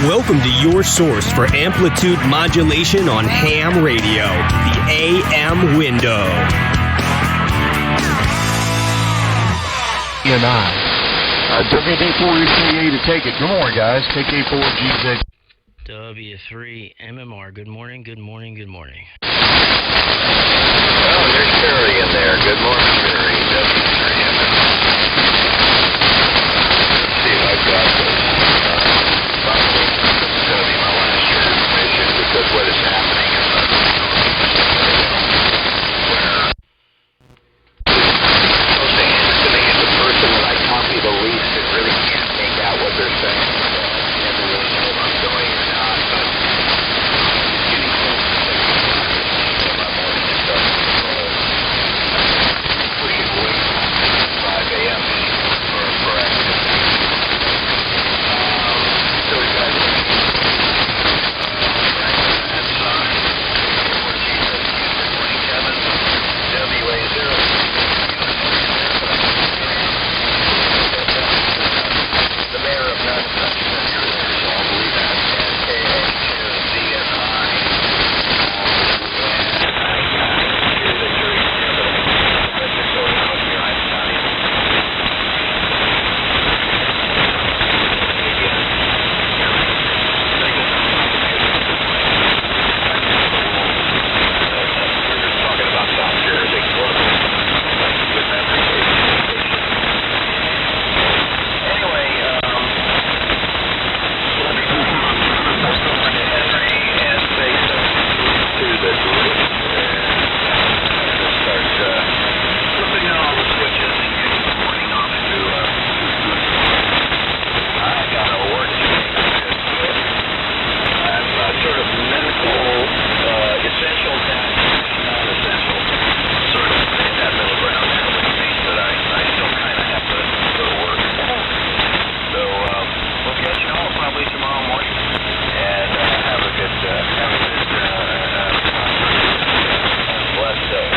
Welcome to your source for amplitude modulation on ham radio, the AM window. WD4AX to take it. Good morning, guys. KK4GZQ. W3MMR. Good morning, good morning, good morning. Oh, there's Sherry in there. Good morning, Sherry. W3MMR. Let's see if I've got this. Probably this is going to be my last transmission because what is happening is where supposed to hand it to me is the person that I copy the least and really can't make out what they're saying. Never really know if I'm going or not, but it's getting close to 6 o'clock. So my morning is starting to roll. Pushing way past 5 a.m. for activity. So we've got that sign, K4JZQ, good morning, Kevin. WA0. The mayor of Nunn, so I'll believe that. And K9GAS. Talking about South Jersey. Anyway, let me go over to Henry and say to the group and just start flipping on all the switches and getting the morning off to I got a work to do. I'm sort of medical essential task, non-essential, sort of in that middle ground there, which means that I still kind of have to go to work. So we'll catch you all probably tomorrow morning and have a good blessed day.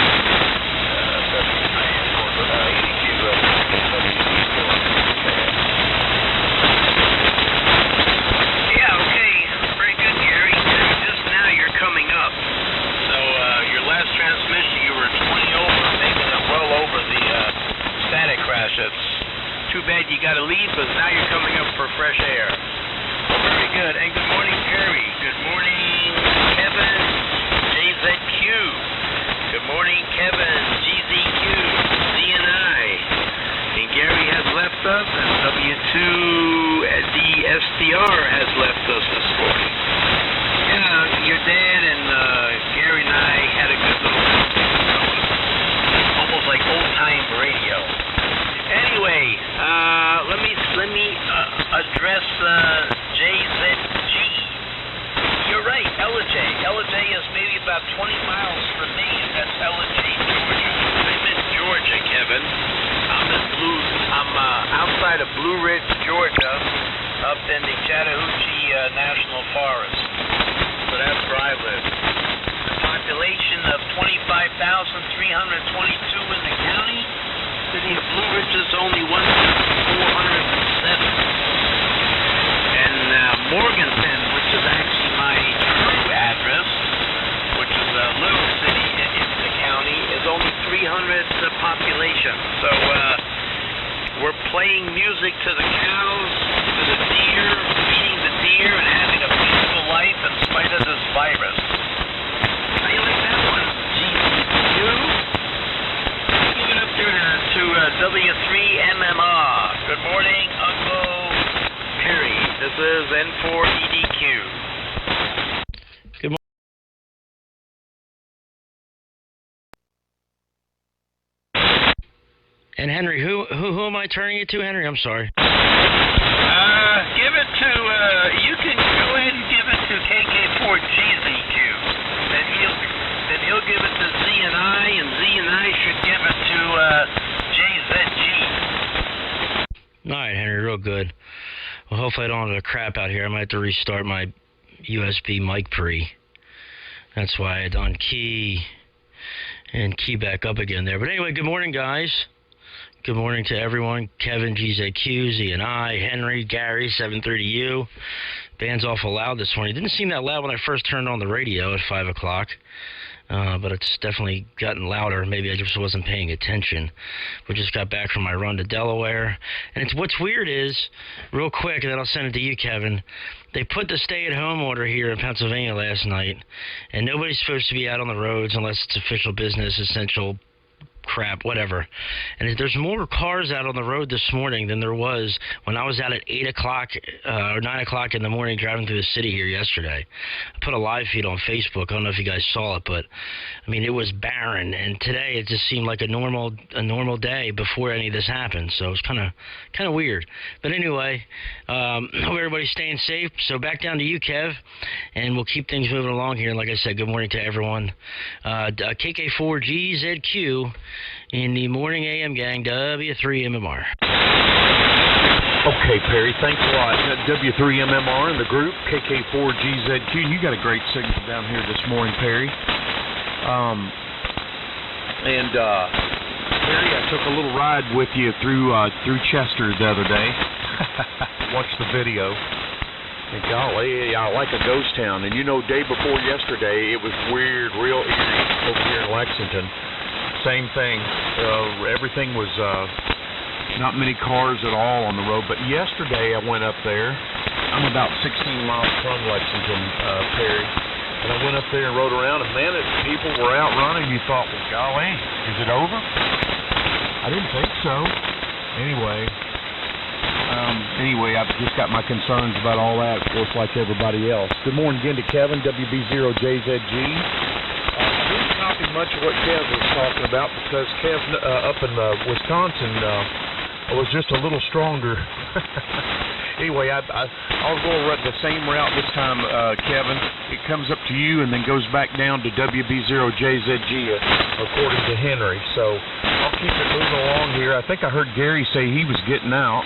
Yeah, okay. Very good, Gary. Just now you're coming up. So your last transmission, you were 20 over, making it well over the static crash. It's too bad you got to leave, because now you're coming up for fresh air. Very good. And good morning, Gary. Good morning, Kevin JZQ. Good morning, Kevin GZQ, ZNI. And Gary has left us, and W2DSDR has left us this morning. Yeah, your dad and Gary and I had a good little almost like old-time radio. Anyway, let me address JZG. You're right, LJ. LJ is maybe about 20 miles from me. That's LJ, Georgia. I'm in Georgia, Kevin. I'm outside of Blue Ridge, Georgia, up in the Chattahoochee National Forest. So that's where I live. A population of 25,322 in the county. City of Blue Ridge is only 1,407. And Morganton, which is actually my true address, which is a little city in the county, is only 300 population. So we're playing music to the cows, to the deer, feeding the deer, and having a peaceful life in spite of this virus. How do you like that one? GQ? Give it up there to W3MMR. Good morning, Uncle Perry. This is N4EDQ. Good morning. And Henry, who am I turning it to, Henry? I'm sorry. Give it to, you can go ahead and give it to KK4GZQ. Then he'll give it to ZNI, and ZNI should give it to JZG. All right, Henry, real good. Well, hopefully I don't have a crap out here. I might have to restart my USB mic pre. That's why I done key and key back up again there. But anyway, good morning, guys. Good morning to everyone. Kevin, GZQ, Z and I, Henry, Gary, 730U. Band's awful loud this morning. It didn't seem that loud when I first turned on the radio at 5 o'clock. But it's definitely gotten louder. Maybe I just wasn't paying attention. We just got back from my run to Delaware. And what's weird is, real quick, and then I'll send it to you, Kevin, they put the stay-at-home order here in Pennsylvania last night, and nobody's supposed to be out on the roads unless it's official business, essential crap, whatever. And there's more cars out on the road this morning than there was when I was out at 8 o'clock or 9 o'clock in the morning driving through the city here yesterday. I put a live feed on Facebook. I don't know if you guys saw it, but I mean, it was barren. And today it just seemed like a normal day before any of this happened. So it's kind of weird. But anyway, hope everybody's staying safe. So back down to you, Kev, and we'll keep things moving along here. And like I said, good morning to everyone. KK4GZQ in the morning AM gang, W3MMR. Okay, Perry, thanks a lot. W3MMR and the group, KK4GZQ. You got a great signal down here this morning, Perry. Perry, I took a little ride with you through Chester the other day. Watched the video. And golly, I like a ghost town. And you know, day before yesterday, it was weird, real eerie over here in Lexington. Same thing. Everything was not many cars at all on the road. But yesterday I went up there. I'm about 16 miles from Lexington, Perry. And I went up there and rode around. And man, people were out running. You thought, well, golly, is it over? I didn't think so. Anyway, I've just got my concerns about all that, of course, like everybody else. Good morning again to Kevin, WB0JZG. Much of what Kev was talking about because Kev up in Wisconsin was just a little stronger. Anyway, I'll go the same route this time, Kevin. It comes up to you and then goes back down to WB0JZG according to Henry. So I'll keep it moving along here. I think I heard Gary say he was getting out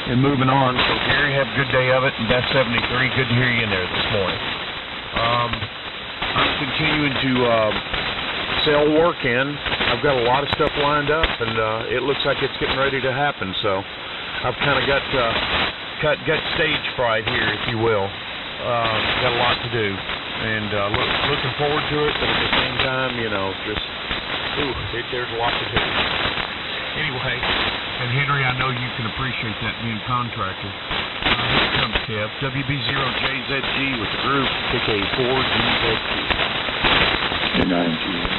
and moving on. So Gary, have a good day of it. And that's 73. Good to hear you in there this morning. I'm continuing to sell work in. I've got a lot of stuff lined up, and it looks like it's getting ready to happen. So I've kind of got stage fright here, if you will. Got a lot to do, and looking forward to it. But at the same time, you know, there's a lot to do. Anyway, and Henry, I know you can appreciate that being contractor. Here comes Kev, WB0JZG with the group, KK4GZQ. K9GAS.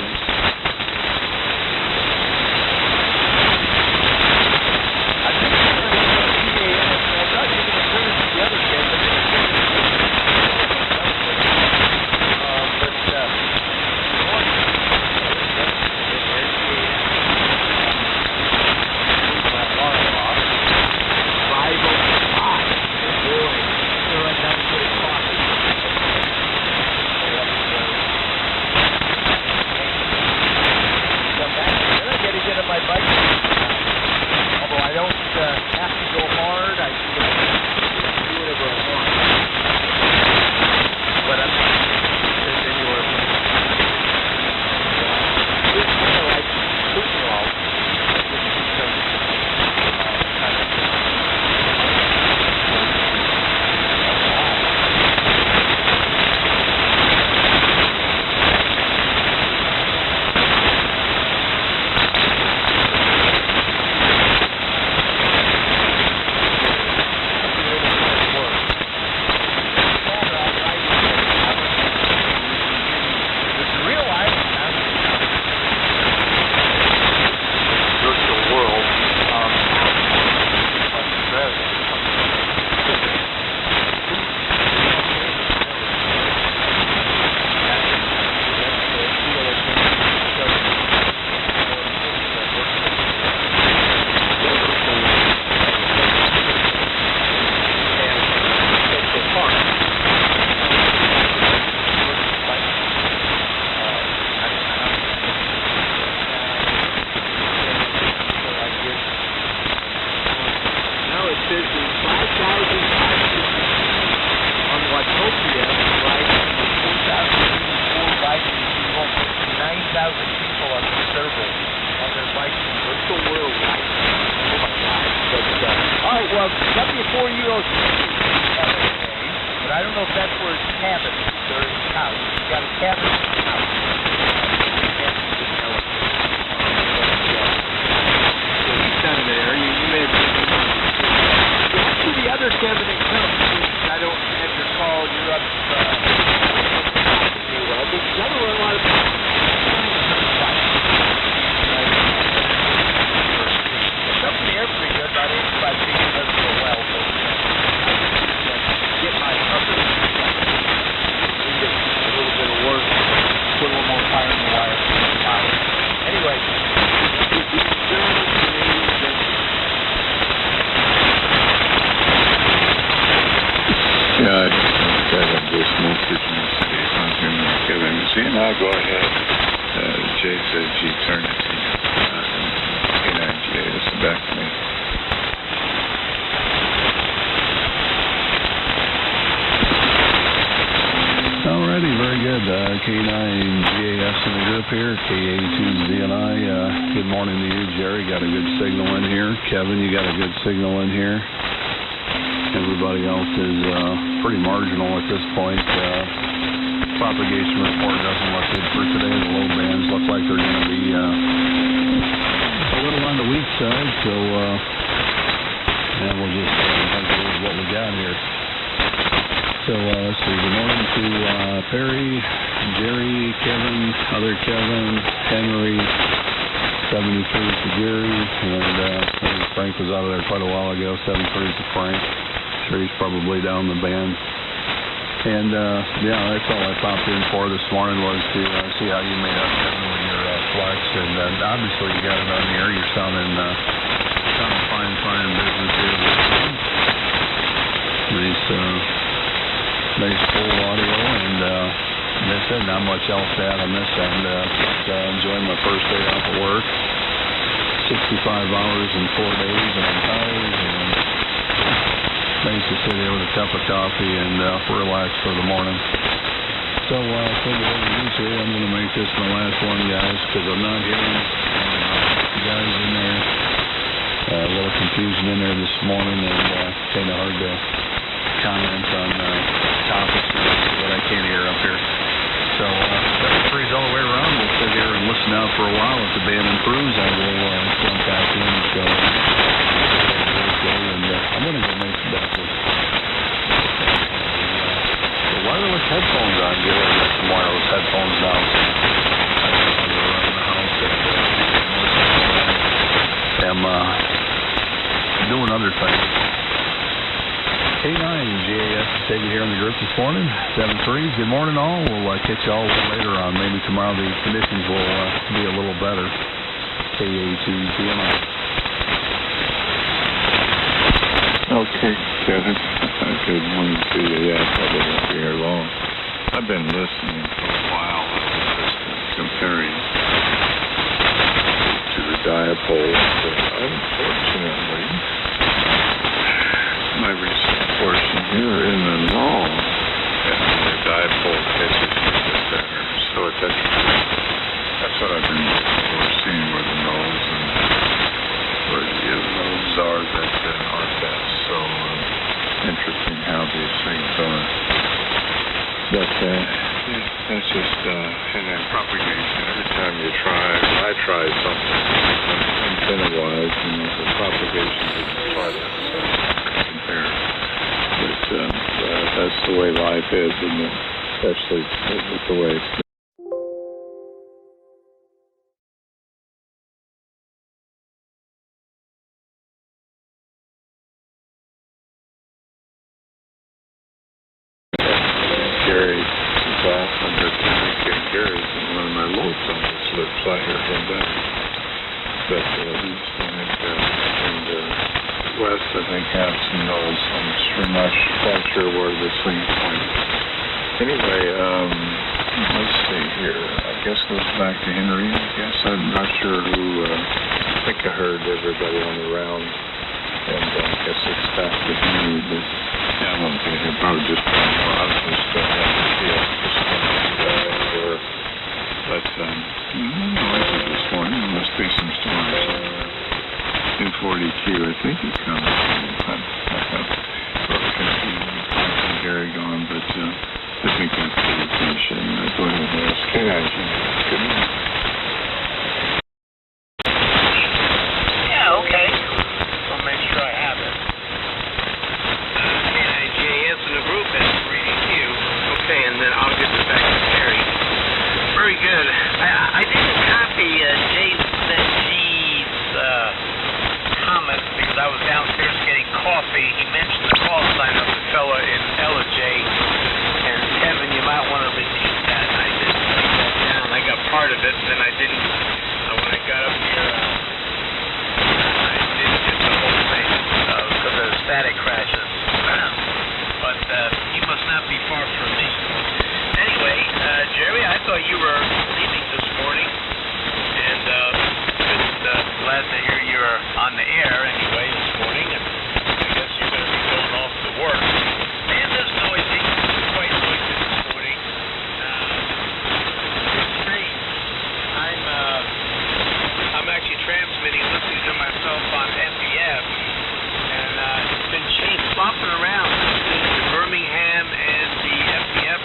don't know if that's where his cabin is, or his house. He's got a cabin in his house. So he's done there. You may have seen him. To the other cabin that comes, I don't have your call. You're up. Well, but the other one, a lot of people. It's up in the air pretty good, about 85 feet. It doesn't go well, but get my upper. Need a little bit of work. Put a little more fire in the wire. Anyway. Yeah, I got this message in the space on here. Kevin, see, now go ahead. JZG, turn it to you. K9GAS, back to me. Alrighty, very good. K9GAS in the group here. KA2ZNI. Good morning to you, Jerry. Got a good signal in here. Kevin, you got a good signal in here. Everybody else is pretty marginal at this point. Propagation report doesn't look good for today. The low bands look like they're going to be a little on the weak side. So, we'll just have to read what we got here. So, let's see. Good morning to Perry, Jerry, Kevin, other Kevin, Henry, 73 to Jerry, and Frank was out of there quite a while ago. 73 to Frank. Sure he's probably down the band. And that's all I popped in for this morning was to see how you made out with your flex. And obviously you got it on the air. You're sounding fine business here. Nice full audio, and I said not much else to add on this end. Enjoying my first day off of work. 65 hours and 4 days, and I'm tired. And nice to sit here with a cup of coffee and relax for the morning. So, usually I'm going to make this my last one, guys, because I'm not hearing you guys in there. A little confusion in there this morning, and kind of hard to comment on topics that I can't hear up here. So, freeze all the way around. We'll sit here and listen out for a while. If the band improves, I will jump back in and show. And I'm going to go make some breakfast. The wireless headphones on. Get some wireless headphones now. I'm doing other things. K9GAS is taking here in the group this morning. 7-3. Good morning, all. We'll catch you all later on. Maybe tomorrow the conditions will be a little better. KA2ZNI. Okay, Kevin. Good morning to you. Yeah, I probably won't be here long. I've been listening for a while. I was just comparing to the dipoles. Unfortunately, my recent portion here in the null, and the dipole pitches to the center. So it's actually, that's what I've been seeing where the nulls and where the nodes are that aren't best. So interesting how these things are. But that's just and then propagation. Every time you try, when I try something antenna-wise, the propagation is quite compare. But that's the way life is, isn't it? Especially with the way it's been. Gary is off on the Gary is one of my low zone slips. I hear him back. But east, I think, and west, I think, have some nulls. I'm not quite sure where the swing point. Anyway, let's see here. I guess it goes back to Henry. I guess I'm not sure who. I think I heard everybody on the round. And I guess it's back to Henry. But yeah, I won't get here. Probably just I was just but no noises this morning. There must be some storms. N4EDQ, I think, is coming. I have Gary gone but I think that's the attention. Go ahead and ask K9GAS. Good morning. Yeah, okay. I'll make sure I have it. K9GAS in the group and reading you. Okay, and then I'll give it back to Terry. Very good. I didn't copy JZG's comments because I was downstairs getting coffee. He mentioned the call sign of the fella in LJ. And Kevin, you might want to repeat that. I didn't write that down. I got part of it, and then I didn't. When I got up here, I didn't get the whole thing because of the static crashes. But he must not be far from me. Anyway, Jerry, I thought you were leaving this morning, and glad to hear you're on the air anyway this morning, and I guess you're going to be going off to work. Man, this noisy, quite noisy this morning. It's strange. I'm actually transmitting, listening to myself on NPF, and it's been changed, flopping around between the Birmingham and the FPF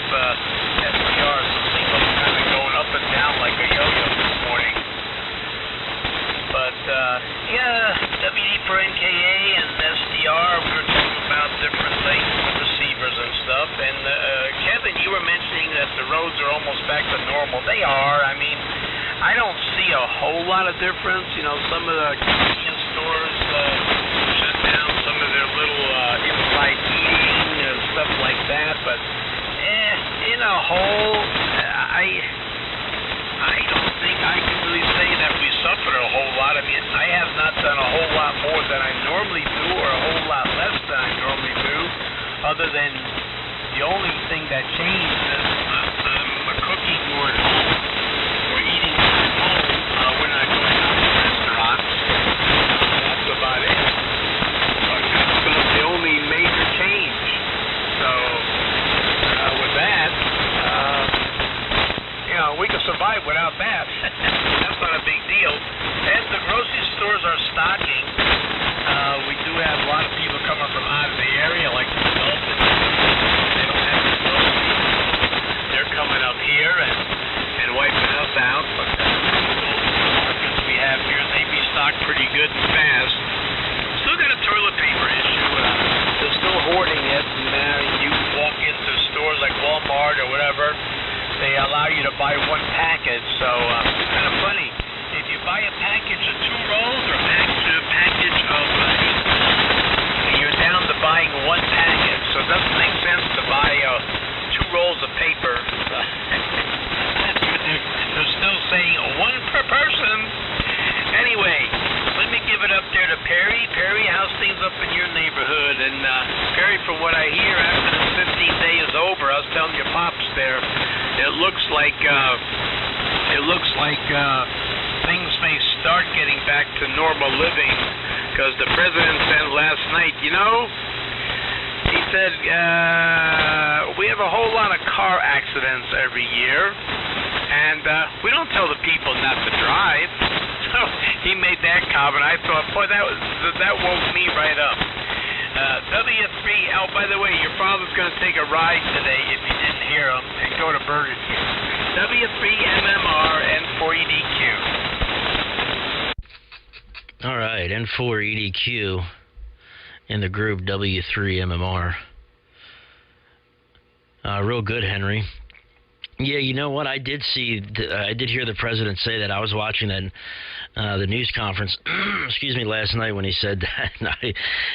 SDR. Some signals kind of going up and down like a yo-yo this morning. But, yeah, W4NKA and SDR, we were talking about different things with receivers and stuff. And, Kevin, you were mentioning that the roads are almost back to normal. They are. I mean, I don't see a whole lot of difference. You know, some of the convenience stores shut down, some of their little inside eating and stuff like that. But, in a whole, I don't think I can really say that we suffered a whole lot. I mean, I have not done a whole lot more than I normally do or a whole lot less than I normally do, other than the only thing that changed is I'm cooking more at home or eating at home. We're not going out to restaurants. That's about it. That's the only major change. So, with that, you know, we can survive without that. That's not a big deal. And the grocery stores are stocking. We do have a lot of people coming from out of the area, like the adults. They don't have the groceries. They're coming up here and wiping us out. But the markets we have here, they be stocked pretty good and fast. Still got a toilet paper issue. They're still hoarding it. And you walk into stores like Walmart or whatever, they allow you to buy one package, so it's kind of funny. If you buy a package of 2 rolls or a package of 8, you're down to buying one package, so it doesn't make sense to buy 2 rolls of paper. They're still saying 1 per person. Anyway, let me give it up there to Perry. Perry, how's things up in your neighborhood? And Perry, from what I hear, after the 15th day is over, I was telling your pops there, it looks like things may start getting back to normal living, because the president said last night, you know, he said we have a whole lot of car accidents every year, and we don't tell the people not to drive. So he made that comment. I thought, boy, that woke me right up. W3, oh, by the way, your father's going to take a ride today, if you didn't hear him, and go to Burger King. W3MMR, N4EDQ. All right, N4EDQ in the group W3MMR. Real good, Henry. Yeah, you know what? I did hear the president say that. I was watching that the news conference, excuse me, last night when he said that.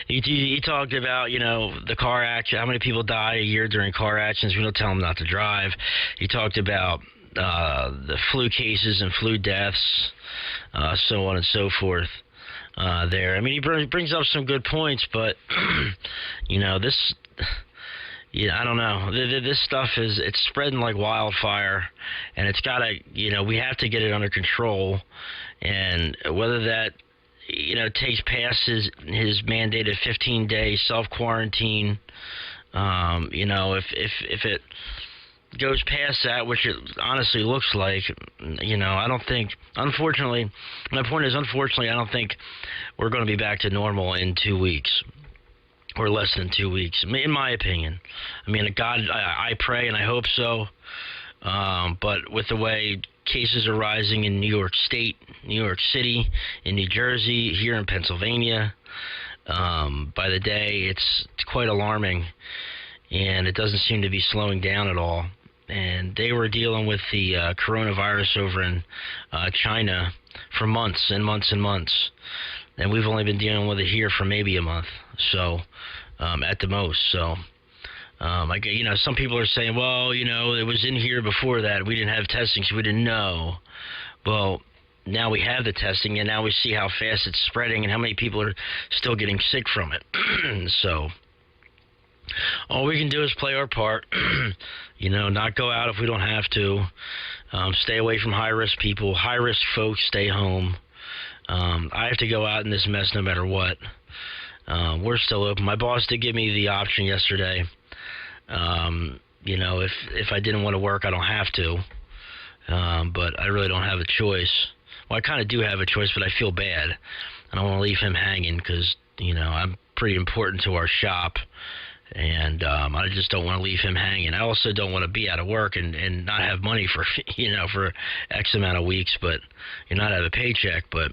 He talked about, you know, the car accident, how many people die a year during car accidents. We don't tell them not to drive. He talked about the flu cases and flu deaths, so on and so forth. There, I mean, he brings up some good points, but you know, this. Yeah, I don't know. This stuff it's spreading like wildfire, and it's gotta, you know, we have to get it under control. And whether that, you know, takes past his mandated 15-day self-quarantine, you know, if it goes past that, which it honestly looks like, you know, I don't think, unfortunately, my point is, unfortunately, I don't think we're going to be back to normal in 2 weeks. or less than 2 weeks, in my opinion. I mean, God, I pray and I hope so. But with the way cases are rising in New York State, New York City, in New Jersey, here in Pennsylvania, by the day, it's quite alarming, and it doesn't seem to be slowing down at all. And they were dealing with the coronavirus over in China for months and months and months, and we've only been dealing with it here for maybe a month, so at the most. So some people are saying, well, it was in here before that. We didn't have testing, so we didn't know. Well, now we have the testing, and now we see how fast it's spreading and how many people are still getting sick from it. So all we can do is play our part, not go out if we don't have to, stay away from high-risk people. High-risk folks, stay home. I have to go out in this mess no matter what. We're still open. My boss did give me the option yesterday. If I didn't want to work, I don't have to. But I really don't have a choice. Well, I kind of do have a choice, but I feel bad. I don't want to leave him hanging because, I'm pretty important to our shop. And I just don't want to leave him hanging. I also don't want to be out of work and not have money for, for X amount of weeks, but not have a paycheck. But,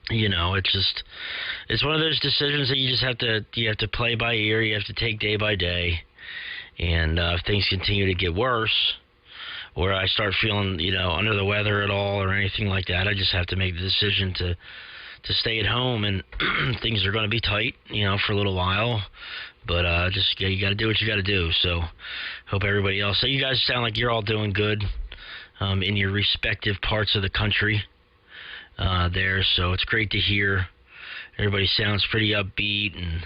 it's one of those decisions that you have to play by ear. You have to take day by day. And if things continue to get worse, or I start feeling, under the weather at all or anything like that, I just have to make the decision to stay at home. And things are going to be tight, for a little while. But you got to do what you got to do. So hope everybody else. So you guys sound like you're all doing good in your respective parts of the country there. So it's great to hear. Everybody sounds pretty upbeat, and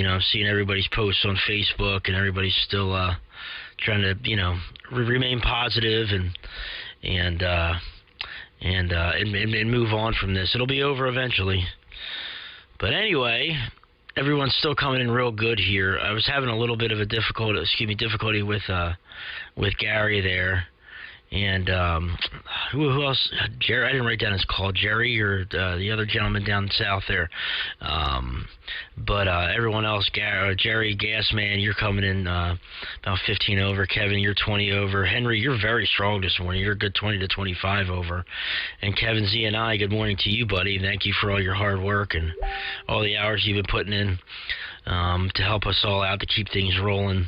I'm seeing everybody's posts on Facebook, and everybody's still trying to remain positive and move on from this. It'll be over eventually. But anyway, everyone's still coming in real good here. I was having a little bit of a difficulty with Gary there. And who else? Jerry. I didn't write down his call. Jerry or the other gentleman down south there. But everyone else, Jerry, Gas Man, you're coming in about 15 over. Kevin, you're 20 over. Henry, you're very strong this morning. You're a good 20 to 25 over. And Kevin Z and I, good morning to you, buddy. Thank you for all your hard work and all the hours you've been putting in to help us all out, to keep things rolling.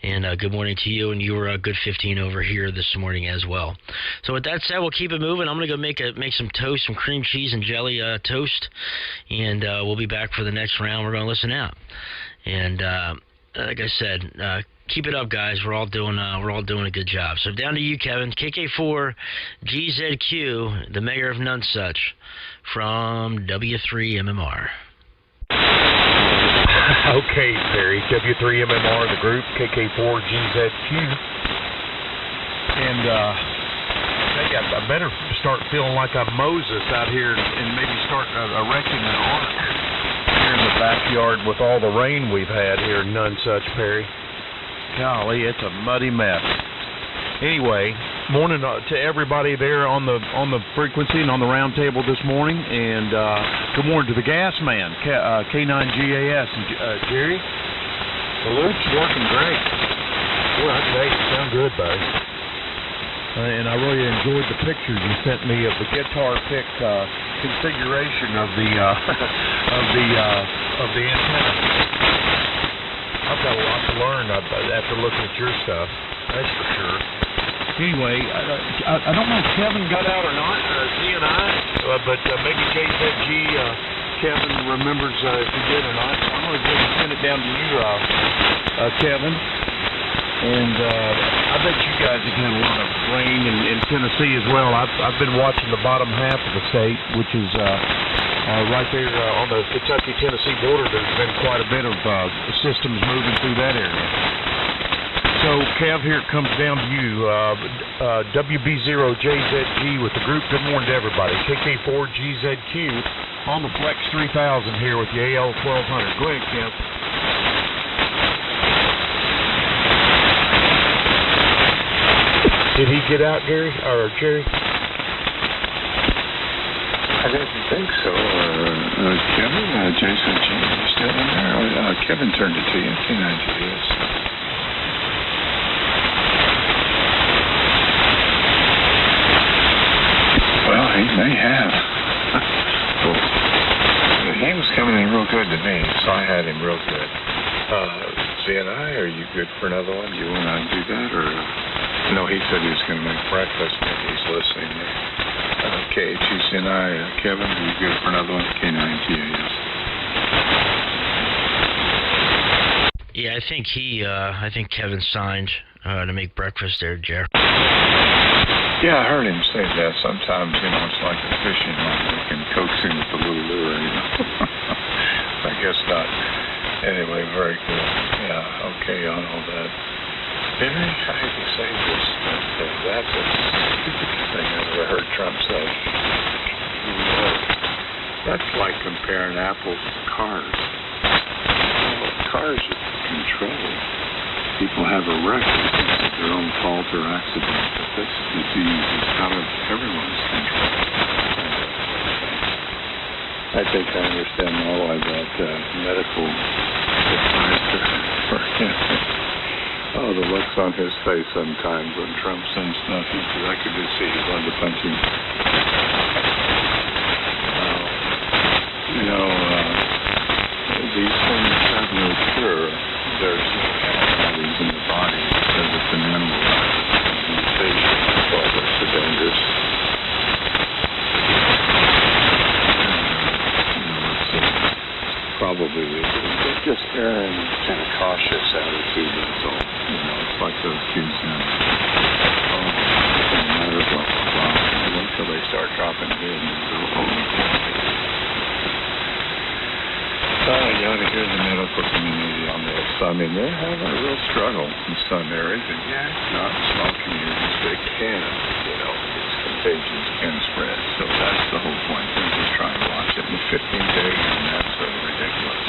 And good morning to you, and you were a good 15 over here this morning as well. So with that said, we'll keep it moving. I'm going to go make some toast, some cream cheese and jelly toast, and we'll be back for the next round. We're going to listen out. And like I said, keep it up, guys. We're all doing a good job. So down to you, Kevin. KK4GZQ, the mayor of Nunsuch, from W3MMR. Okay, Barry. W3MMR, the group, KK4GZQ. And I better start feeling like I'm Moses out here and maybe start erecting an ark here in the backyard with all the rain we've had here in Nunsuch, Perry. Golly, it's a muddy mess. Anyway, morning to everybody there on the frequency and on the round table this morning, and good morning to the gas man, K9GAS, and Jerry. The lute's working great. Boy, I tell you, you sound good, buddy. And I really enjoyed the pictures you sent me of the guitar pick configuration of the antenna. I've got a lot to learn after looking at your stuff. That's for sure. Anyway, I don't know if Kevin got out or not, Z&I, but maybe KZG, Kevin remembers if he did or not. I'm going to go and send it down to you, Kevin. And I bet you guys have had a lot of rain in Tennessee as well. I've been watching the bottom half of the state, which is right there on the Kentucky-Tennessee border. There's been quite a bit of systems moving through that area. So, Kev, here it comes down to you. WB0JZG with the group. Good morning to everybody. KK4GZQ on the Flex 3000 here with the AL1200. Go ahead, Kev. Did he get out, Gary? Or Jerry? I didn't think so. Kevin, Jason G, you still in there? Kevin turned it to you, K9GAS. Well, he may have. Well, he was coming in real good to me, so I had him real good. ZNI, are you good for another one? Do you want to do that? Or no, he said he was going to make breakfast. Maybe he's listening. KHCNI, Kevin, are you good for another one? K9GAS. Yeah, I think Kevin signed to make breakfast there, Jer. Yeah, I heard him say that. Sometimes, it's like a fishing line. You can coax him with a little lure, I guess not. Anyway, very good. Yeah, okay on all that. Henry, I hate to say this, but that's a stupid thing I never heard Trump say. That's like comparing apples to cars. Cars are controlled. People have a wreck because of their own fault or accident. But this disease is out of everyone's control. I think I understand more why that medical advisor for him. Oh, the looks on his face sometimes when Trump says stuff. I could just see he wanted to punch him. These things have no cure. There's no antibodies in the body because it's an animal virus. Mutation, well, that's so dangerous. Probably just erring kind of cautious attitude, that's all. It's like those kids now. Oh, it doesn't matter, blah, blah, blah. Until they start dropping dead and go, you ought to hear the medical community on this. I mean, they're having a real struggle in some areas, and yeah, it's not in small communities, but it can, it's contagious, can spread. So that's the whole point. They're just trying to watch it in 15 days, and that's ridiculous.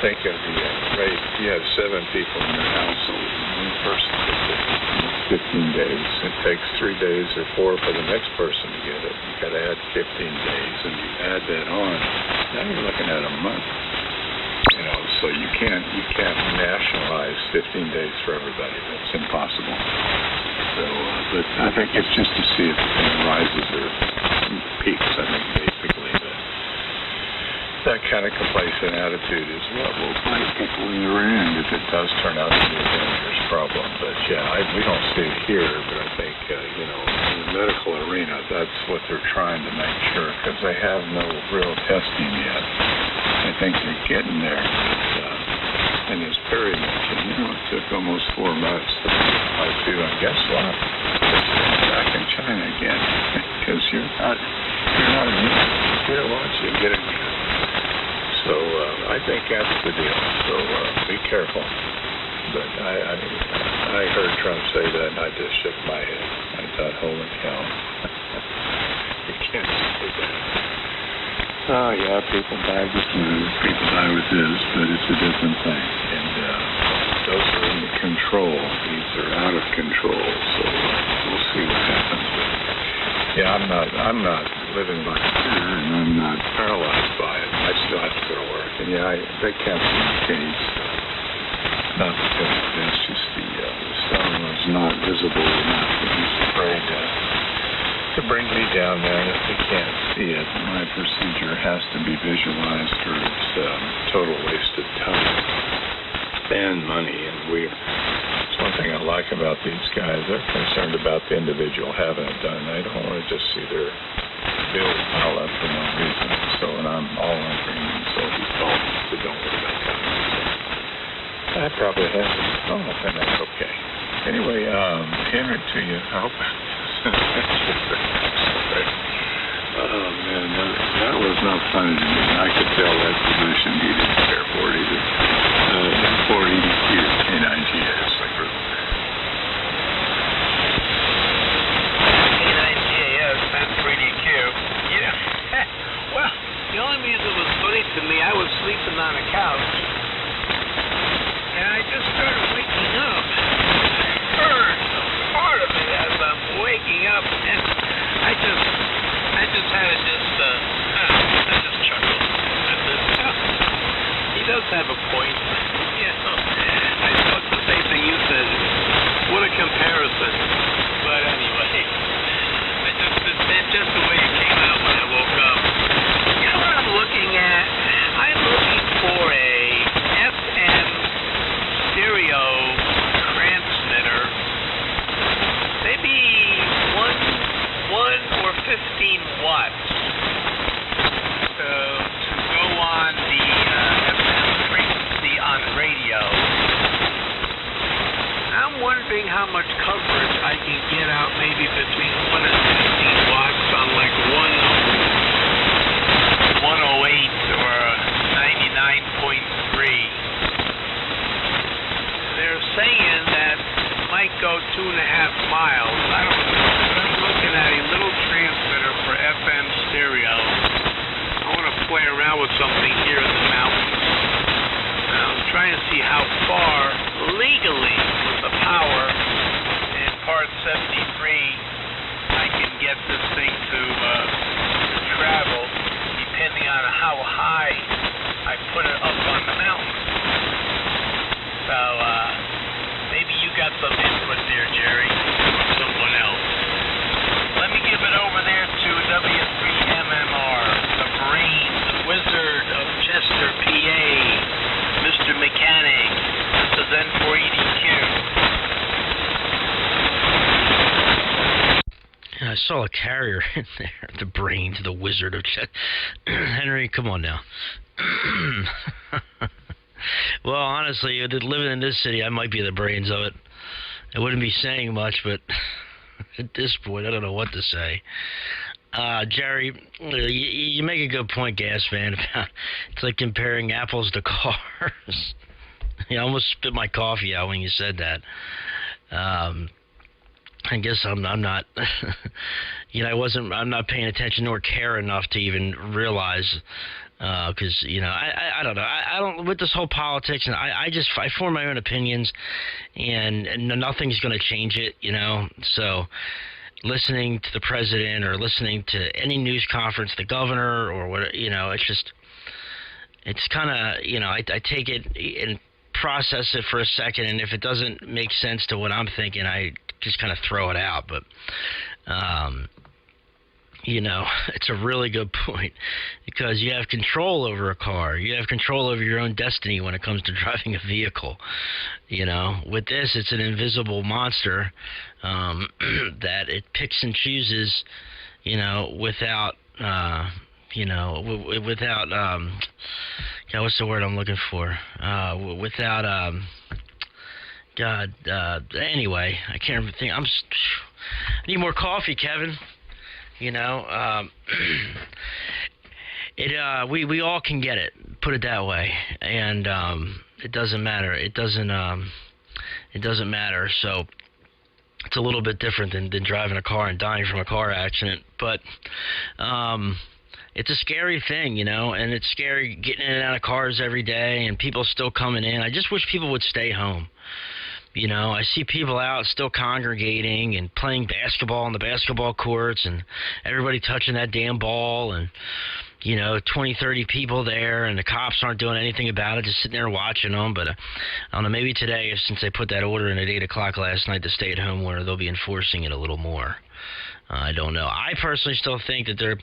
Think of the rate. You have 7 people in your household, and one person gets it. It's 15 days. It takes 3 days or 4 for the next person to get it. You've got to add 15 days, and you add that on. Now you're looking at a month. So you can't nationalize 15 days for everybody. That's impossible. So, but I think it's just to see if the thing rises or peaks. I think basically that kind of complacent attitude is what will bite people in the rear end if it does turn out to be a dangerous problem. But yeah, we don't see it here, but I think, in the medical arena, that's what they're trying to make sure, because they have no real testing yet. I think they're getting there. And as Perry mentioned, it took almost 4 months to type 2. And guess what? It's back in China again, because you're not immune. Get it once, you get it again. So I think that's the deal. So be careful. But I heard Trump say that, and I just shook my head. I thought, holy cow. You can't say that. Oh, yeah, people die with flu, people die with this, but it's a different thing. And those are in control. These are out of control. So we'll see what happens. But yeah, I'm not living by fear, and I'm not paralyzed by it. I still have to go to work. And yeah, they kept me in the cage. Not because of this, just the stone was not visible enough. He's afraid to bring me down there. And if they can't see it, my procedure has to be visualized, or it's total waste of time and money. And it's one thing I like about these guys. They're concerned about the individual having it done. They don't want to just see their bill pile up for no reason. So, and I'm all in agreement. So he told me, so don't worry about that. I probably have it. Oh, and that's okay. Anyway, Henry, to you. I hope. Oh, man, that was not funny to me. I could tell that physician he didn't care for it either. N4EDQ, K9GAS, I heard. K9GAS, N4EDQ. Well, the only reason it was funny to me, I was sleeping on a couch, and I just started waking up. I heard part of it as I'm waking up, and I wondering how much coverage I can get out, maybe between 1 and 15 watts on like 108 or 99.3. They're saying that it might go 2.5 miles. I don't know. I'm looking at a little transmitter for FM stereo. I want to play around with something here in the mountains. I'm trying to see how far legally with the power in part 73 I can get this thing to travel, depending on how high I put it up on the mountain. So maybe you got some input there, Jerry, or someone else. Let me give it over there to W3MMR, the brain, the wizard of Chester, PA, Mr. Mechanic. This is N4EDQ. I saw a carrier in there. The brain to the wizard of Henry, come on now. Well, honestly, living in this city, I might be the brains of it. I wouldn't be saying much, but at this point, I don't know what to say. Jerry, you make a good point, Gas Man. It's like comparing apples to cars. I almost spit my coffee out when you said that. I guess I'm not, I'm not paying attention nor care enough to even realize, because, I don't know. I don't, with this whole politics, and I form my own opinions, and nothing's going to change it, so listening to the president or listening to any news conference, the governor or what, it's kind of, I take it and process it for a second, and if it doesn't make sense to what I'm thinking, I just kind of throw it out. But it's a really good point, because you have control over a car, you have control over your own destiny when it comes to driving a vehicle. With this, it's an invisible monster that it picks and chooses, without without what's the word I'm looking for? Without anyway, I can't even think. I need more coffee, Kevin. We all can get it. Put it that way, and it doesn't matter. It doesn't matter. So it's a little bit different than driving a car and dying from a car accident, but it's a scary thing, and it's scary getting in and out of cars every day, and people still coming in. I just wish people would stay home. I see people out still congregating and playing basketball on the basketball courts, and everybody touching that damn ball, and 20, 30 people there, and the cops aren't doing anything about it, just sitting there watching them. But I don't know, maybe today, since they put that order in at 8 o'clock last night, the stay-at-home order, they'll be enforcing it a little more. I don't know. I personally still think that they're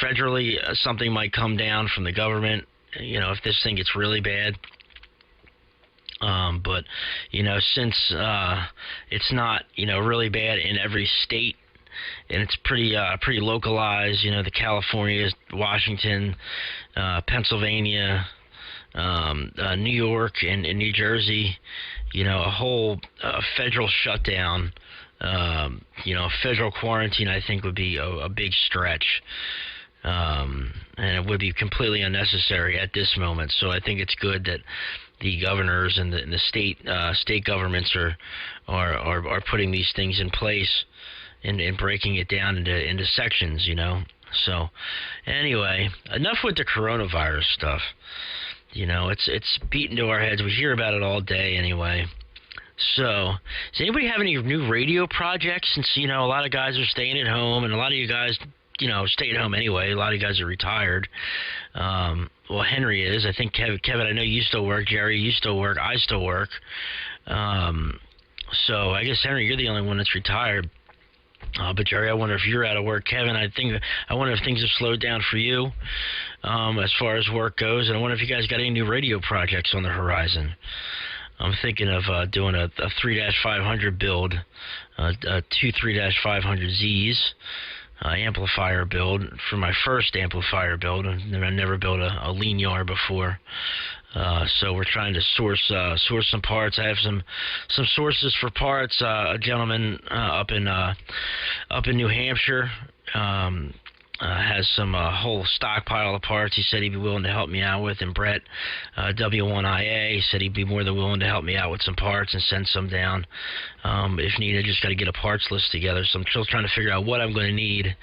federally something might come down from the government, if this thing gets really bad. But since it's not really bad in every state, and it's pretty localized, the California, Washington, Pennsylvania, New York, and New Jersey, a whole federal shutdown, federal quarantine, I think would be a big stretch. And it would be completely unnecessary at this moment. So I think it's good that the governors and the state governments are putting these things in place and breaking it down into sections, So anyway, enough with the coronavirus stuff. It's beaten to our heads. We hear about it all day anyway. So, does anybody have any new radio projects? Since a lot of guys are staying at home, and a lot of you guys stay at home anyway. A lot of you guys are retired. Well, Henry is. I think Kevin, I know you still work. Jerry, you still work. I still work. So I guess, Henry, you're the only one that's retired. But Jerry, I wonder if you're out of work. Kevin, I wonder if things have slowed down for you as far as work goes. And I wonder if you guys got any new radio projects on the horizon. I'm thinking of doing a 3-500 build, two 3-500Zs. Amplifier build for my first amplifier build. I never built a lean yard before. So we're trying to source some parts. I have some sources for parts. A gentleman up in New Hampshire has some whole stockpile of parts he said he'd be willing to help me out with, and Brett, W4AX, said he'd be more than willing to help me out with some parts and send some down if needed. Just got to get a parts list together, so I'm still trying to figure out what I'm going to need,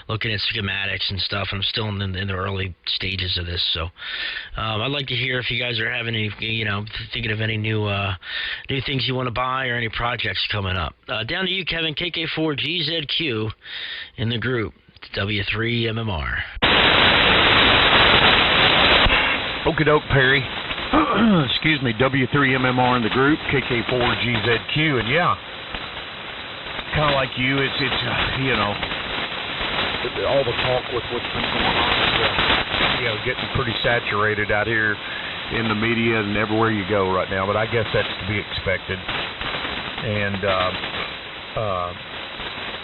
looking at schematics and stuff. I'm still in the early stages of this, so I'd like to hear if you guys are having any, thinking of any new things you want to buy or any projects coming up. Down to you, Kevin, KK4GZQ in the group. W3MMR. Okie doke, Perry. Excuse me, W3MMR in the group, KK4GZQ, and yeah, kind of like you, it's all the talk with what's been going on is, getting pretty saturated out here in the media and everywhere you go right now. But I guess that's to be expected. And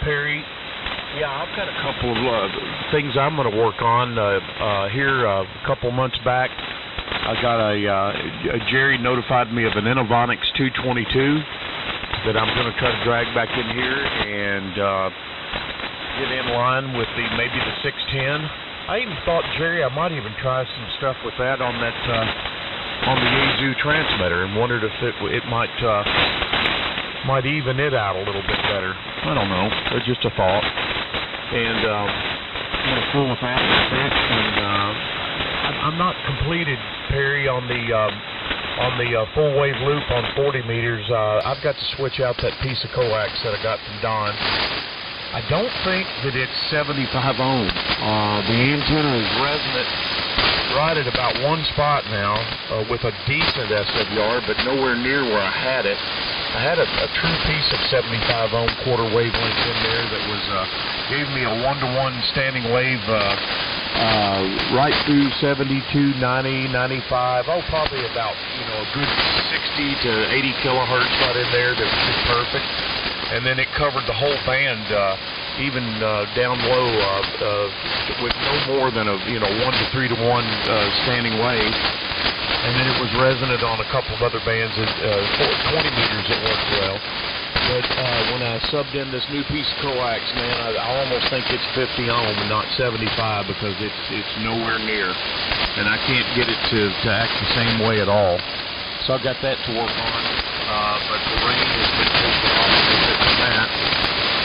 Perry. Yeah, I've got a couple of things I'm going to work on here. A couple months back, I got Jerry notified me of an Innovonics 222 that I'm going to try to drag back in here and get in line with maybe the 610. I even thought, Jerry, I might even try some stuff with that on that on the Yazoo transmitter, and wondered if it might even it out a little bit better. I don't know. It's just a thought. And I'm going to fool with that a bit. And I'm not completed, Perry, on the full wave loop on 40 meters. I've got to switch out that piece of coax that I got from Don. I don't think that it's 75 ohm. The antenna is resonant right at about one spot now with a decent SWR, but nowhere near where I had it. I had a true piece of 75 ohm quarter wavelength in there that was gave me a 1-to-1 standing wave right through 72, 90, 95. Oh, probably about a good 60 to 80 kilohertz right in there. That was just perfect. And then it covered the whole band, even down low, with no more than a 1 to 3 to 1 standing wave. And then it was resonant on a couple of other bands at 20 meters. It worked well. But when I subbed in this new piece of coax, man, I almost think it's 50 ohm and not 75 because it's nowhere near, and I can't get it to act the same way at all. So I've got that to work on. But the rain has been taking off a little bit from that.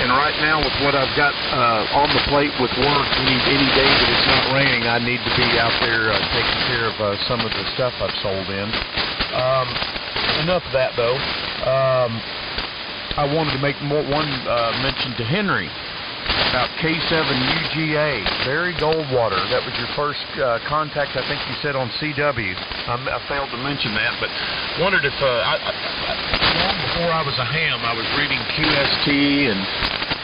And right now, with what I've got on the plate with work, any day that it's not raining, I need to be out there taking care of some of the stuff I've sold in. Enough of that, though. I wanted to make one mention to Henry about K9GAS, Barry Goldwater. That was your first contact, I think you said, on CW. I failed to mention that, but wondered if, long before I was a ham, I was reading QST and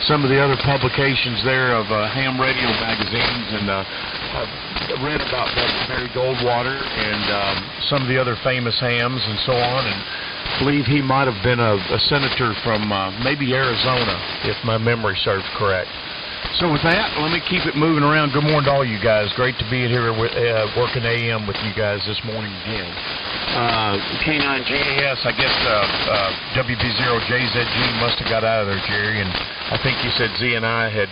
some of the other publications there of ham radio magazines, and I read about Barry Goldwater and some of the other famous hams and so on, and believe he might have been a senator from maybe Arizona, if my memory serves correct. So with that, let me keep it moving around. Good morning to all you guys. Great to be here working AM with you guys this morning again. K9GAS, I guess W4JZG must have got out of there, Jerry, and I think you said Z and I had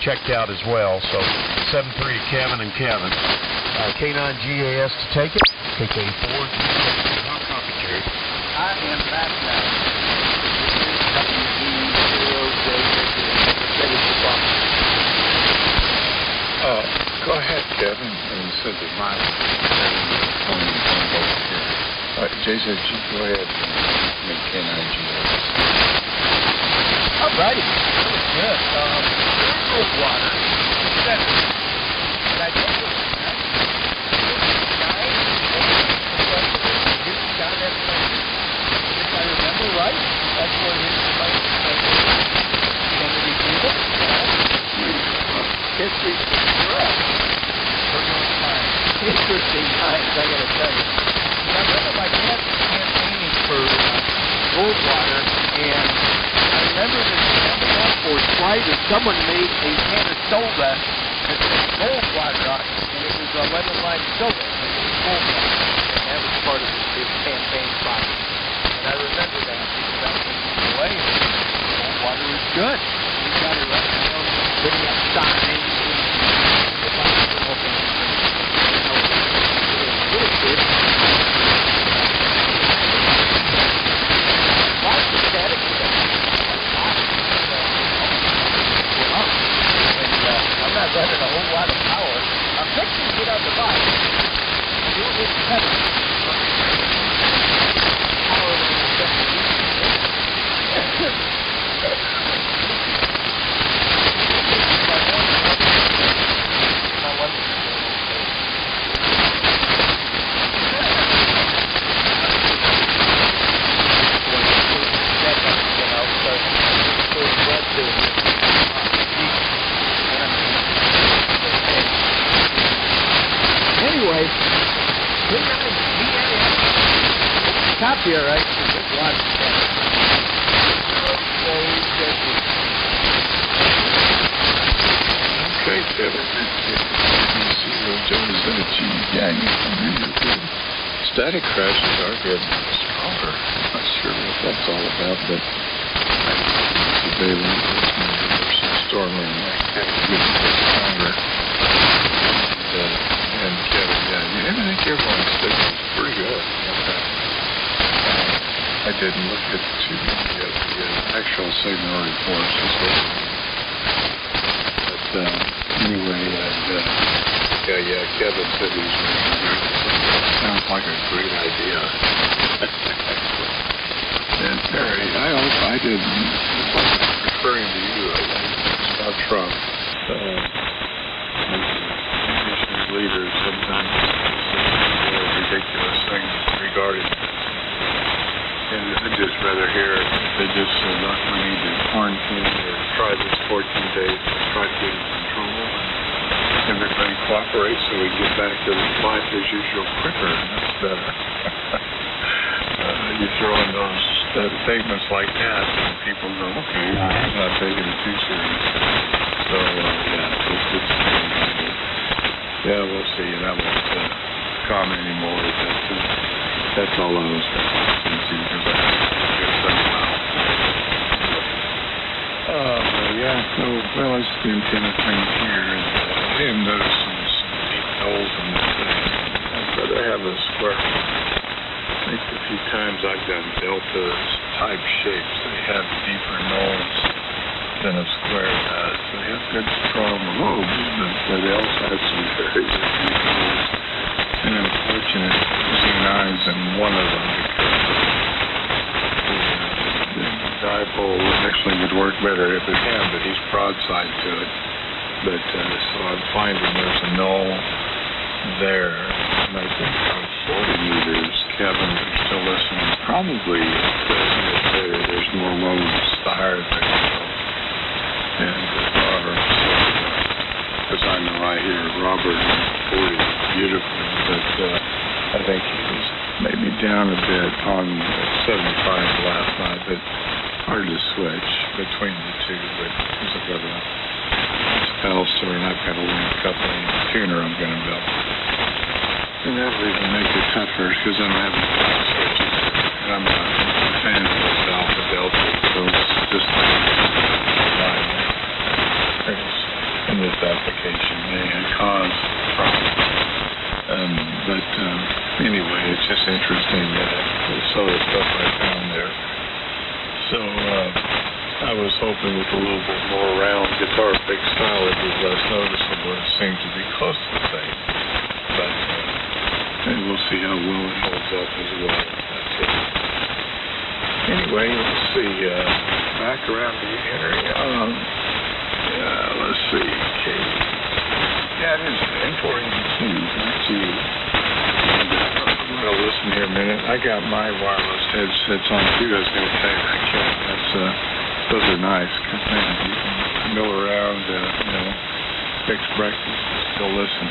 checked out as well. So 7-3 to Kevin and Kevin. K9GAS to take it. KK4GZQ. I am back now. Go ahead, Kevin, and send it mine. JZG, go ahead and make K9GAS. All righty. Good. Goldwater. But I think if I remember right, that's where his place Kennedy Cuba. History's correct. Interesting times, I gotta tell you. I remember my dad campaigning for Goldwater, and I remember that for sliders, someone made a can of soda that said Goldwater on it, and it was a lemon lime soda. cold water, and that was part of his campaign process. And I remember that because I was in away, and cold water was good. We got it right now, putting up signs and the whole thing. Little kid. Lots of static stuff. I'm not running a whole lot of power. I'm fixing to get on the bike. Do it with the pedal. Power than the stuff that you can Anyway, top here, right? There's lots of stuff. Okay, Kevin. W4AX. Yeah, static crashes are getting stronger. I'm not sure what that's all about, but today when there's some storming, I get stronger. And Kevin, I think everyone's signal is pretty good. I didn't look at the actual signal reports, just looking. But anyway, Kevin said he's sounds like a great idea. And Barry, I didn't, referring to you, I think it's about Trump. Leaders sometimes say ridiculous things regarding this. And I'd just rather hear they just said, look, we need to quarantine or try this 14 days to try to get in control. And everybody cooperates so we get back to life as usual quicker, and that's better. You throw in those statements like that, and people go, okay, I'm not taking it too serious. So, it's yeah, we'll see, and I won't comment anymore. That's all I was going to see, because I get somehow. It's the antenna thing here, and I didn't notice some deep holes in the thing. I'd rather have a square. I think a few times I've done deltas type shapes, they have deeper knolls than a square does. They have good strong lobes, but they also have some very deep knolls. And unfortunate Z9's in one of them, because the dipole actually would work better if it had, but he's broadside to it. But so I'm finding there's a null there. And I think on 40 meters, Kevin is still listening. Probably there's more lobes the higher they go. And Robert, because I know I hear Robert 40 beautifully, but I think he was maybe down a bit on 75 last night, but hard to switch between the two. But because I've got a pedal story and I've got a link coupling tuner I'm going to build. And that'll even make it tougher because I'm having to switch it. And I'm not a fan of this alpha delta, so it's just in this application may cause problems. But anyway, it's just interesting that some of the stuff I found there. So I was hoping with a little bit more round guitar pick style it was less noticeable. It seems to be close to the same. But and we'll see how well it holds up as well. That's it. Anyway, let's see. Back around the area. Let's see. Yeah, it is N4EDQ. That's you. I'm going to listen here a minute. I got my wireless headsets on too. I was going to tell you that, Kevin. Those are nice because man, you can go around, fix breakfast and still listen.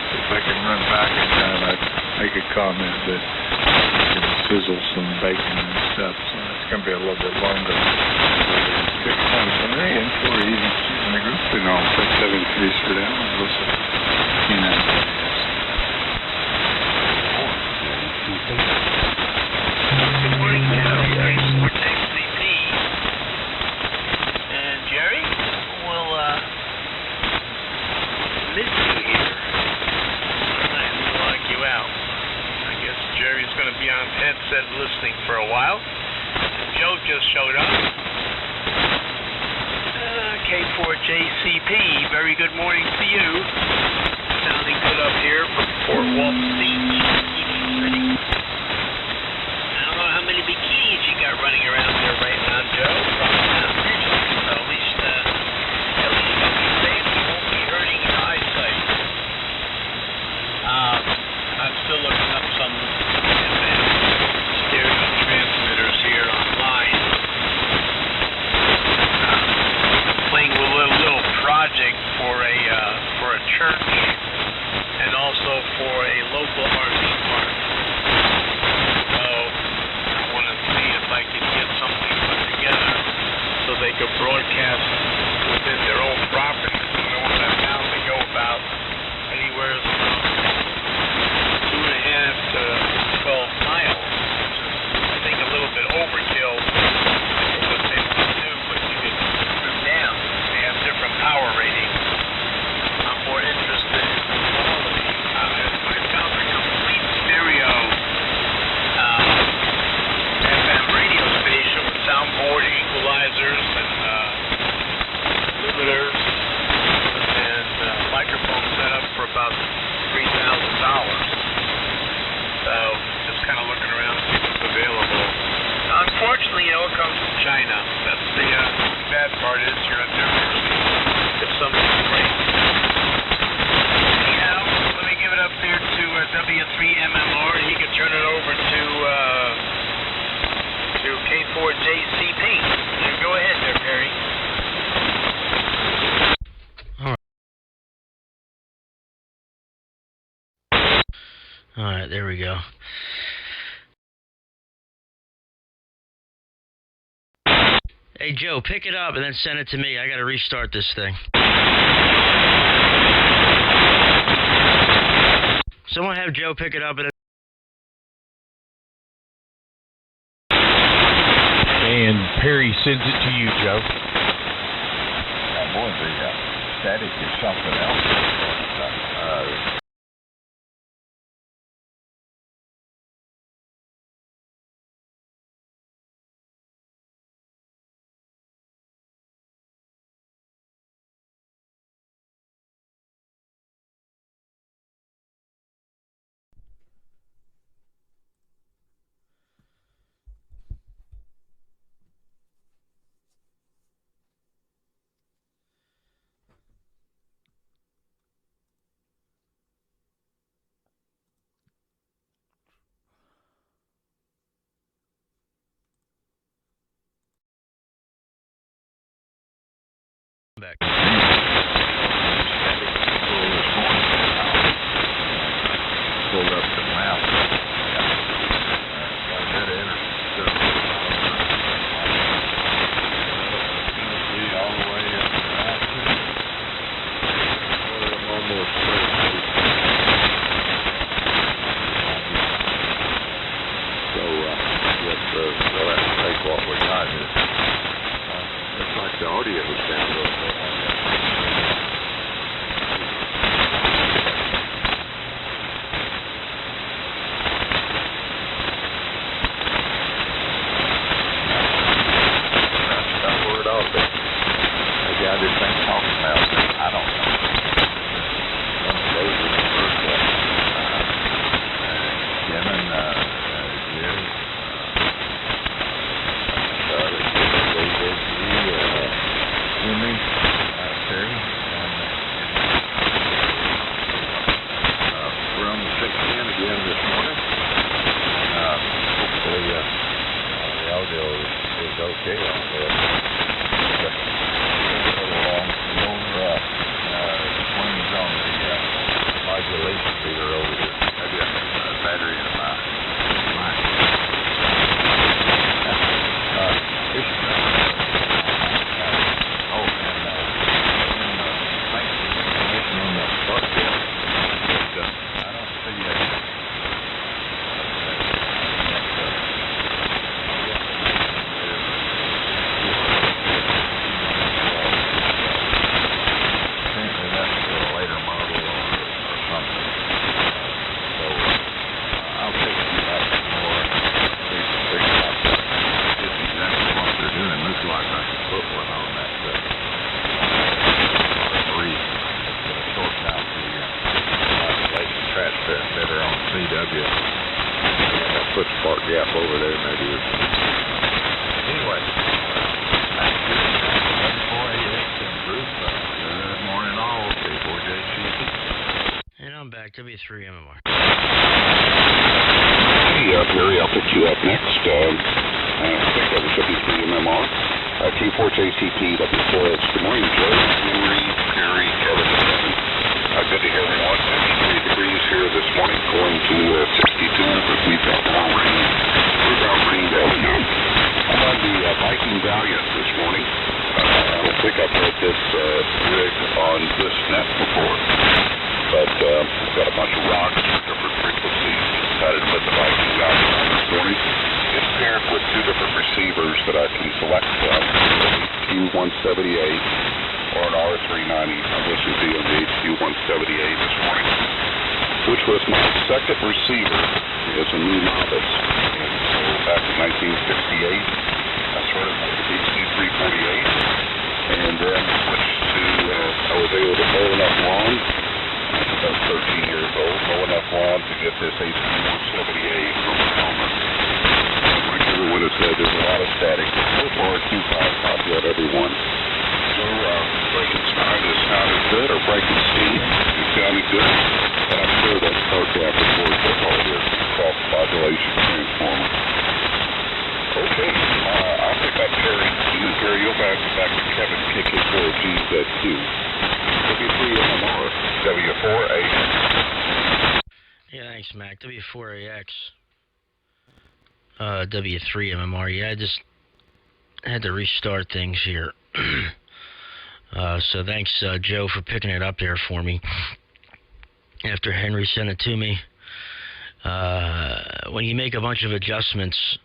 If I can run back in time, I'd make a comment that I can sizzle some bacon and stuff. So it's going to be a little bit longer. Good times. N4EDQ in the group, and I'll put 7 3 for down and listen. Good morning, Joe. K4JCP. And Jerry, we'll miss you here. I'm not going to log you out. I guess Jerry's going to be on headset listening for a while. Joe just showed up. K4JCP, very good morning to you. Sounding good up here from Fort Walton Beach. I don't know how many bikinis you got running around there right now, Joe. Probably not many. So at least you'll be safe. You won't be hurting your eyesight. I'm still looking up some advanced stereo transmitters here online. Playing with a little project for a church and also for a local RV park. So I want to see if I can get something put together so they could broadcast within their own property. So I found they go about anywhere from 2.5 to 12 miles, which is I think a little bit overkill for what they want to do, but you can trim down. They have different power ratings. I'm more interested in the quality. I found a complete stereo FM radio station with soundboard, equalizers, and limiters, and microphone setup for about $3,000. So just kind of looking around to see what's available. Unfortunately, it comes from China. That's the bad part is you're at their mercy if something's great. Anyhow, let me give it up there to W3MMR, and he can turn it over to K4JCP. Go ahead there, Perry. All right, there we go. Hey, Joe, pick it up and then send it to me. I got to restart this thing. Someone have Joe pick it up and Perry sends it to you, Joe. Boy, the static is something else. back. Pulled up the map. All the way up to almost so we'll have to take what we got here. Looks like the audio was down a little bit. Maybe I just ain't talking about it. I don't know. One of those is the first one. Kevin, Jerry, K4JZG, Jimmy, Terry, and we're on the 610 again this morning. Hopefully the audio is okay on there. Swings on the modulation meter over here. Maybe I can put a battery in my information on the bus yet. But I don't see ballpark gap over there, maybe. Anyway, W4AX and group. Good morning, all. K4JCP. And I'm back. W3MMR. Hey, Perry, I'll pick you up next. I think that was W3MMR. K4JCP, W4AX. Good morning, Joe, Henry, Perry, Kevin, and Kevin. Good to hear everyone. 53 degrees here this morning, going to 62, but we've got more rain. We've got rain down now. I'm on the Viking Valiant this morning. I don't think I've heard this rig on this net before, but I've got a bunch of rocks for different frequencies. Decided to put the Viking Valiant on this morning. It's paired with two different receivers that I can select from, HQ178 or an R390. I'm listening to you on the HQ178 this morning, which was my second receiver as a new novice. And so back in 1968, I started with the HQ348, and then switched to, I was able to mow enough lawn. I was 13 years old, mow enough lawn to get this HQ178 from the helmet. Like everyone has said, there's a lot of static. So far, Q5 popped out everyone. So, Frankenstein is sounded good, or Frankenstein is sounded good, and I'm sure that car cap records that all this cross modulation transformer. Okay, I'll pick up Perry, and then Perry, you'll back with Kevin, KK4GZQ, W3MMR, W4AX. Yeah, thanks, Mac. W4AX. W3MMR. Yeah, I just had to restart things here. So thanks, Joe, for picking it up there for me after Henry sent it to me. When you make a bunch of adjustments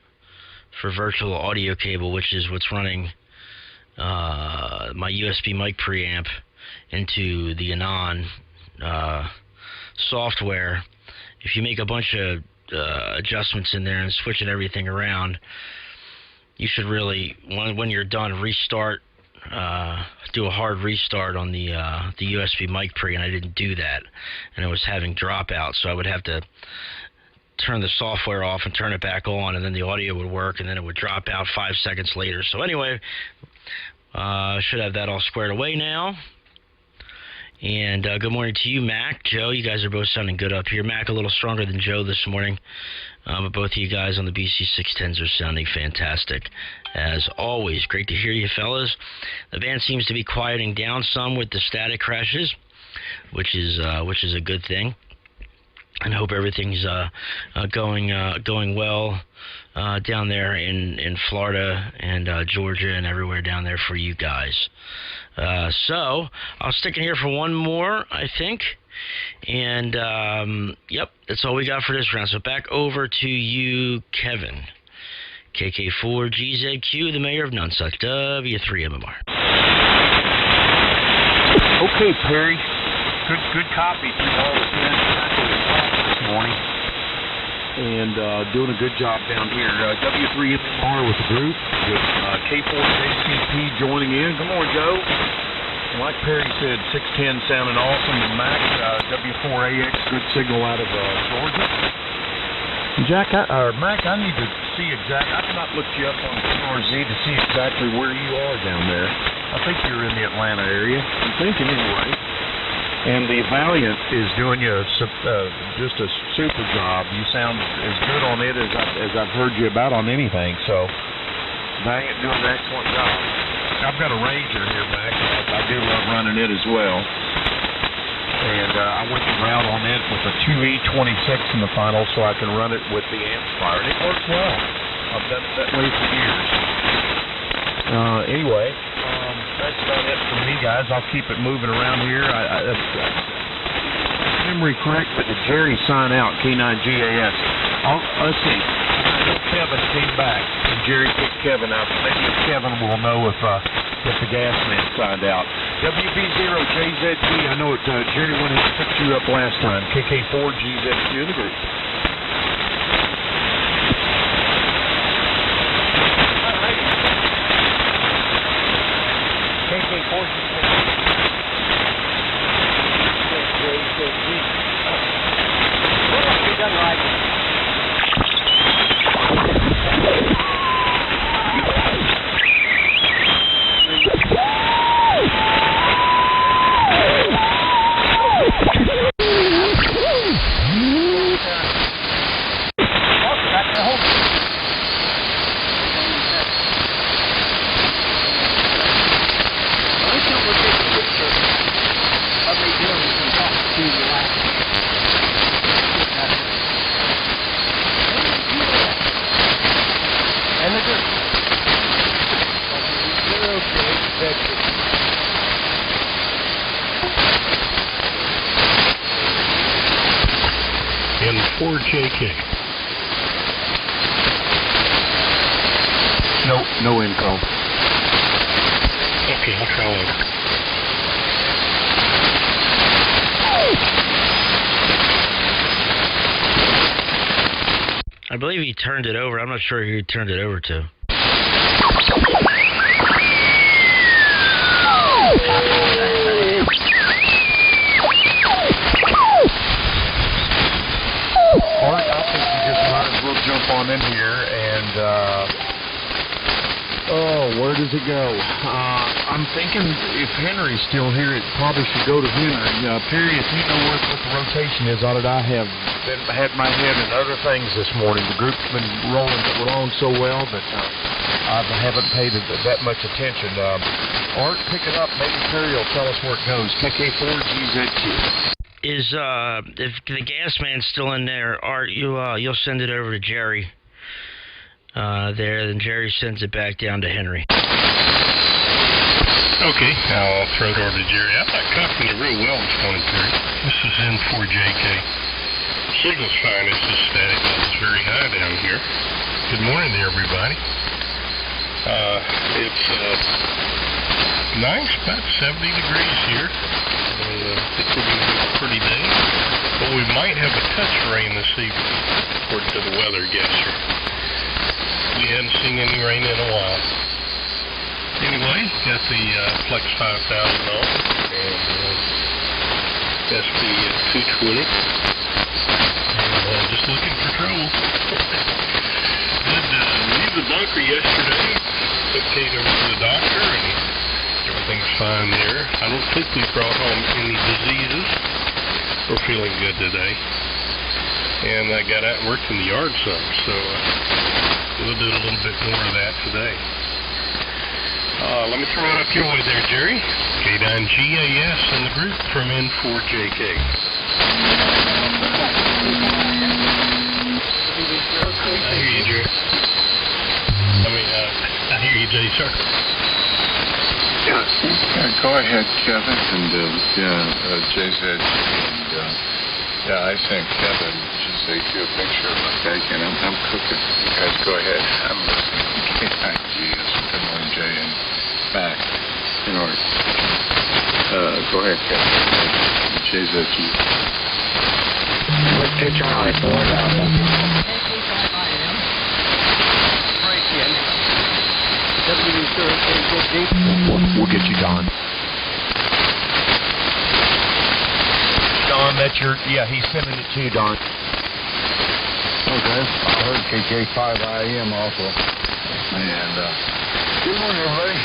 for virtual audio cable, which is what's running my USB mic preamp into the Anon software, if you make a bunch of adjustments in there and switching everything around, you should really, when you're done, restart, do a hard restart on the USB mic pre, and I didn't do that, and it was having dropout, so I would have to turn the software off and turn it back on, and then the audio would work, and then it would drop out 5 seconds later. So anyway, should have that all squared away now. And good morning to you, Mac. Joe, you guys are both sounding good up here. Mac a little stronger than Joe this morning, but both of you guys on the BC610s are sounding fantastic, as always. Great to hear you, fellas. The band seems to be quieting down some with the static crashes, which is a good thing. And hope everything's going well down there in Florida and Georgia and everywhere down there for you guys. So I'll stick in here for one more, I think. And yep, that's all we got for this round. So back over to you, Kevin. KK4GZQ, the mayor of Nunsuck, W3MMR. Okay, Perry. Good copy through all the this morning, and doing a good job down here. W3MMR with the group, with K4JCP joining in. Come on, Joe. Like Perry said, 610 sounding awesome, and Mac, W4AX, good signal out of Georgia. Mac, I need to see exactly. I've not looked you up on KRZ to see exactly where you are down there. I think you're in the Atlanta area. I'm thinking anyway. And the Valiant is doing you just a super job. You sound as good on it as I've heard you about on anything. So, Valiant doing an excellent job. I've got a Ranger here, Mac. I do love running it as well. And I went the route on it with a 2E26 in the final so I can run it with the amplifier. And it works well. I've done it that way for years. Anyway, that's about it for me, guys. I'll keep it moving around here. Memory correct, but did Jerry sign out K9GAS? Let's see. Kevin came back, and Jerry kicked Kevin out. Maybe Kevin will know if the gas man signed out. WB0JZG, I know it. Jerry went and picked you up last time. KK4GZQ, the group. K4JK. No info. Okay, I'll try later. I believe he turned it over. I'm not sure who he turned it over to. Art, I think you just might as well jump on in here and, where does it go? I'm thinking if Henry's still here, it probably should go to Henry. Perry, if you know what the rotation is on it, I have had my head in other things this morning. The group's been rolling along so well that I haven't paid it that much attention. Art, pick it up. Maybe Perry will tell us where it goes. KK4GZQ. Is if the gas man's still in there, Art, you'll send it over to Jerry. There, then Jerry sends it back down to Henry. Okay, I'll throw it over to Jerry. I'm not copying it real well this morning, Terry. This is N4JK. Signal's fine, it's just static levels very high down here. Good morning to everybody. It's nice, about 70 degrees here. I think we're going to have a pretty day. But we might have a touch of rain this evening, according to the weather guesser. We hadn't seen any rain in a while. Anyway, got the Flex 5000 on, and SP 220. And just looking for trouble. Did leave the bunker yesterday. Took Kate over to the doctor, and everything's fine there. I don't think we brought home any diseases. We're feeling good today. And I got out and worked in the yard some, so we'll do a little bit more of that today. Let me throw it up your way there, Jerry. K9GAS in the group from N4JK. I hear you, Jerry. I hear you, Jay, sir. Yeah, go ahead, Kevin, and JZG, and I sent Kevin JZQ a picture of my bacon. I'm cooking. You guys go ahead. I'm listening. K9GAS. Good morning, Jay and Mac. In order. Go ahead, Kevin. JZG. Let's pitch on it. Break in. W3MMR. We'll get you, Don. Don, that's your... Yeah, he's sending it to you, Don. Okay. I heard KK5IM also. And, good morning, everybody.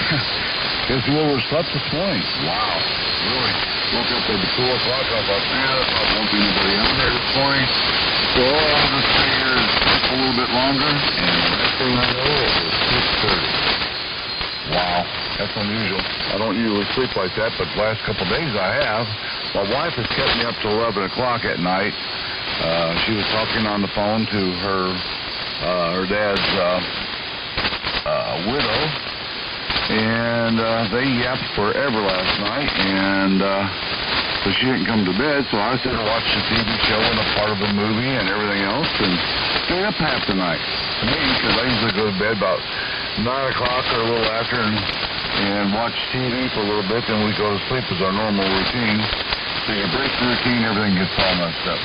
Guess we overslept this morning. Wow. Really? Woke up at 4 o'clock. I thought, man, I won't be anybody on there this morning. So I'll just stay here and sleep a little bit longer. And the next thing I know, it was 6:30. Wow, that's unusual. I don't usually sleep like that, but the last couple of days I have. My wife has kept me up till 11 o'clock at night. She was talking on the phone to her dad's widow, and they yapped forever last night, and so she didn't come to bed, so I sat and watched the TV show and a part of the movie and everything else, and stayed up half the night. To me, because I usually go to bed about 9 o'clock or a little after and watch TV for a little bit, then we go to sleep as our normal routine. So you break the routine, everything gets all messed up.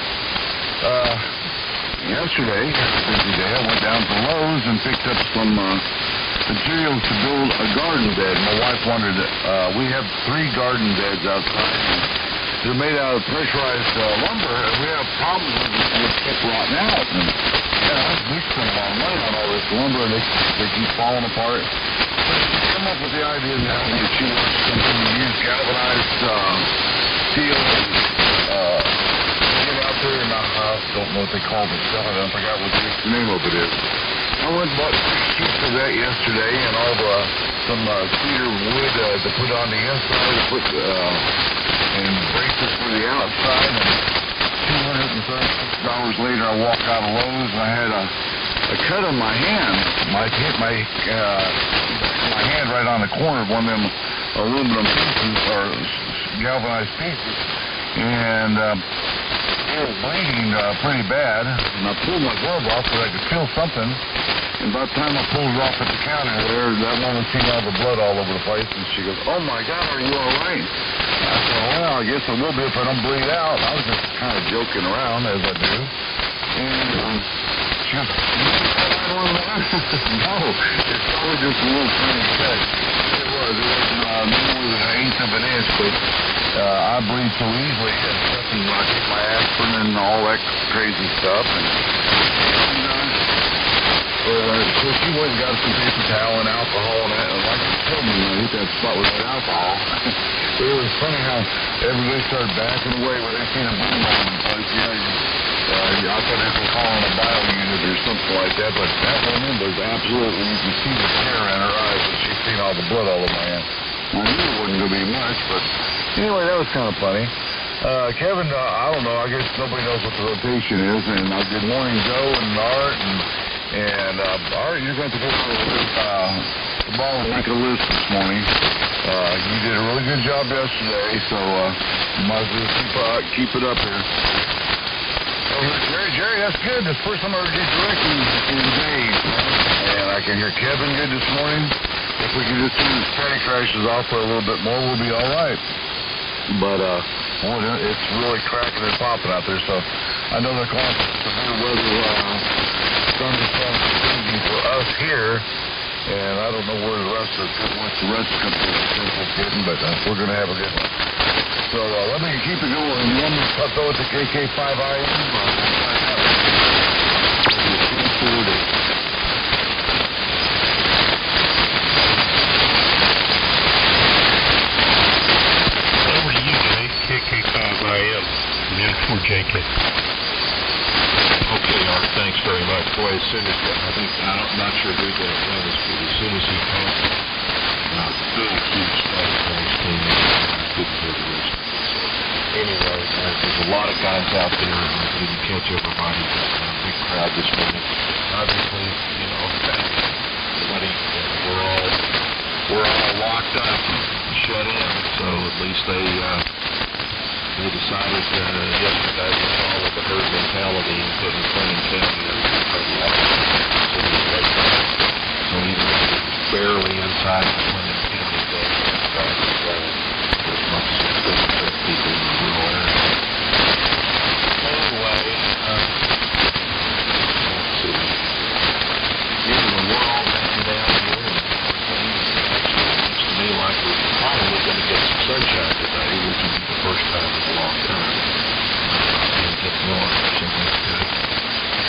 Yesterday, it was a busy day, I went down to Lowe's and picked up some materials to build a garden bed. My wife wanted it. We have 3 garden beds outside. They're made out of pressurized lumber, and we have problems with keep rotting out. And, we spent a lot of money on all this lumber, and they keep falling apart. So come up with the idea now that she wants something to use galvanized steel and get out there, and I don't know what they call the stuff. I forgot what the name of it is. I went and bought 6 sheets of that yesterday, and all some cedar wood to put on the inside, to put and braces for the outside. And $236 later, I walked out of Lowe's, and I had a cut on my hand. Hit my hand right on the corner of one of them aluminum pieces or galvanized pieces, and was bleeding pretty bad, and I pulled my glove off so I could feel something. And by the time I pulled it off at the counter there, that woman seen all the blood all over the place, and she goes, "Oh my God, are you all right?" I said, "Well, I guess I will be if I don't bleed out." I was just kind of joking around, as I do. And she goes, "No, it's probably just a little tiny cut." It was no more than an eighth of an inch, but I bleed so easily, and nothing. I take my aspirin and all that crazy stuff, and so she went and got some paper towel and alcohol and that, and like you told me, I hit that spot with that alcohol. But it was funny how everybody started backing away when they seen a boom on the place. I thought they were calling a bio unit or something like that, but that woman was absolutely, you could see the terror in her eyes when she seen all the blood all over my hand. I knew it wasn't going to be much, but anyway, that was kind of funny. Kevin, I don't know, I guess nobody knows what the rotation is, and I did Morning Joe and Art, and Art, you're going to go through the ball and make a list this morning. You did a really good job yesterday, so you might as well keep it up here. Jerry, that's good. That's the first time I ever get directly in days, and I can hear Kevin good this morning. If we can just turn the steady crashes off for a little bit more, we'll be all right. But boy, it's really cracking and popping out there, so I know they're calling severe weather thunderstorms for us here, and I don't know where the rest of the rest of the country is getting, but we're going to have a good one. So let me keep it going. You want me to throw it to KK5IM? Over to you, Jay. KK5IM from N4JK. Okay, Art, thanks very much. Boy, as soon as I'm not sure who that was, but as soon as he called, big, huge static crash came in, I couldn't hear the rest of it. So, anyway, there's a lot of guys out there, and I didn't catch everybody, but big crowd this morning. Obviously, we're all locked up, shut in, so at least they decided yesterday to follow the herd mentality and put McLean County so even if it's barely inside McLean County, there's much success that people in the rural area. Anyway, let's see. We're all hanging down here, and actually it looks to me like we're probably going to get some sunshine today, which will be the first time in a long time. And get north, so that's good.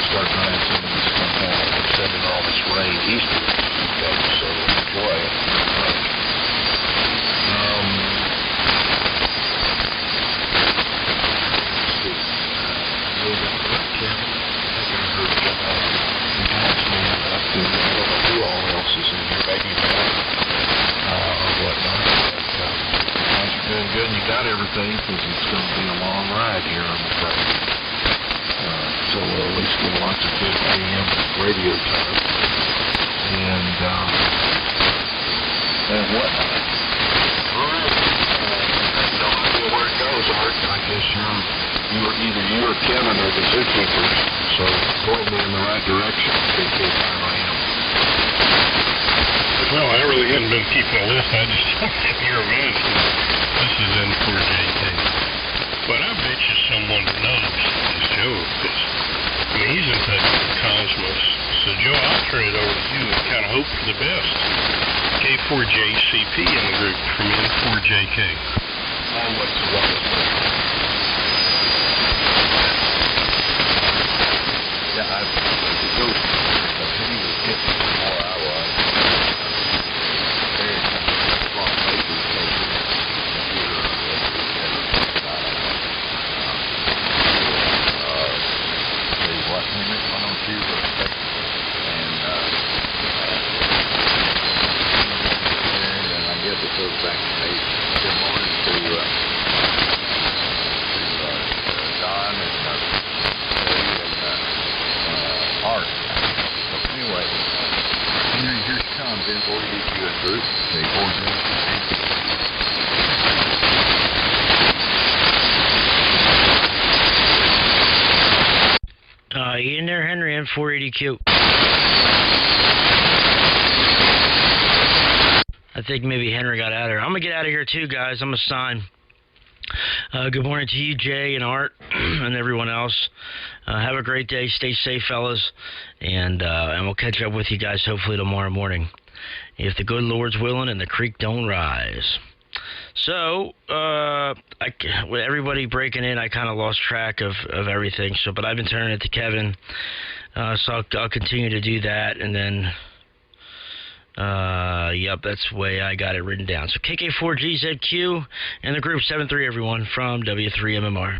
Start drying some of this stuff out. We're sending all this rain eastward, so enjoy it very much. Who all else is in here? Maybe or whatnot. Guys are doing good, and you got everything because it's going to be a long ride here, I'm afraid. So we'll at least get lots of good AM radio time and whatnot. No idea where it goes, Art. I guess either you or Kevin are the zookeepers, so point me in the right direction. KK5IM. Well, I really hadn't been keeping a list. I just jumped in here a minute ago. This is N4JK. But I bet you someone knows this Joe, because he's in touch with the cosmos. So, Joe, I'll turn it over to you and kind of hope for the best. K4JCP in the group from N4JK. What's the one? Yeah, I go. He was getting before I was. Very strong papers taken. What minute? 102 and I guess it goes back to 8. Good morning to Don and Art. So anyway, here she comes, N4EDQ and group, K4JZG. N4EDQ. I think maybe Henry got out of here. I'm going to get out of here too, guys. I'm going to sign. Good morning to you, Jay and Art, and everyone else. Have a great day. Stay safe, fellas. And we'll catch up with you guys hopefully tomorrow morning, if the good Lord's willing and the creek don't rise. So, with everybody breaking in, I kind of lost track of everything. So, but I've been turning it to Kevin. So I'll continue to do that, and then... yep, that's the way I got it written down. So KK4GZQ and the group 7-3, everyone, from W3MMR.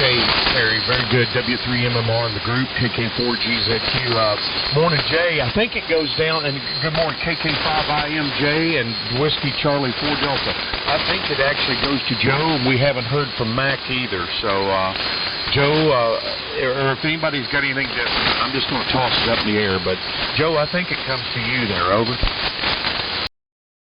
Okay, Harry, very good. W3MMR in the group, KK4GZQ. Morning, Jay. I think it goes down, and good morning, KK5IM, Jay, and Whiskey Charlie 4 Delta. I think it actually goes to Joe, and we haven't heard from Mac either. So, Joe, or if anybody's got anything different, I'm just going to toss it up in the air. But, Joe, I think it comes to you there. Over.